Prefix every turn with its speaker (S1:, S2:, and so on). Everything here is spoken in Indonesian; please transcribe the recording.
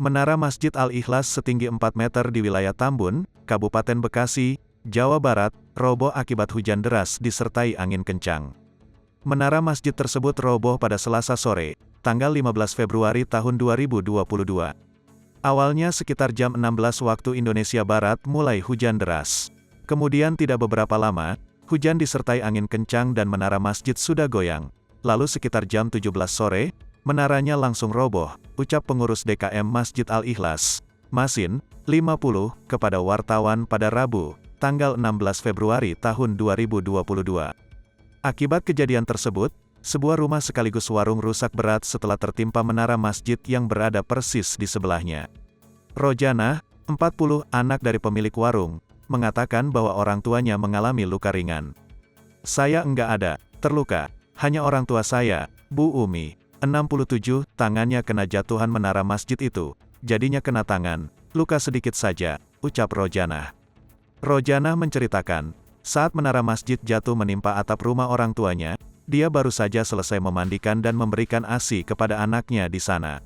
S1: Menara Masjid Al-Ikhlas setinggi 4 meter di wilayah Tambun, Kabupaten Bekasi, Jawa Barat, roboh akibat hujan deras disertai angin kencang. Menara masjid tersebut roboh pada Selasa sore, tanggal 15 Februari tahun 2022. Awalnya sekitar jam 16 waktu Indonesia Barat mulai hujan deras. Kemudian tidak beberapa lama, hujan disertai angin kencang dan menara masjid sudah goyang. Lalu sekitar jam 17 sore, menaranya langsung roboh, ucap pengurus DKM Masjid Al-Ikhlas, Masin, 50, kepada wartawan pada Rabu, tanggal 16 Februari tahun 2022. Akibat kejadian tersebut, sebuah rumah sekaligus warung rusak berat setelah tertimpa menara masjid yang berada persis di sebelahnya. Rojana, 40, anak dari pemilik warung, mengatakan bahwa orang tuanya mengalami luka ringan. Saya enggak ada, terluka, hanya orang tua saya, Bu Umi, 67, tangannya kena jatuhan menara masjid itu, jadinya kena tangan, luka sedikit saja, ucap Rojana. Rojana menceritakan, saat menara masjid jatuh menimpa atap rumah orang tuanya, dia baru saja selesai memandikan dan memberikan ASI kepada anaknya di sana.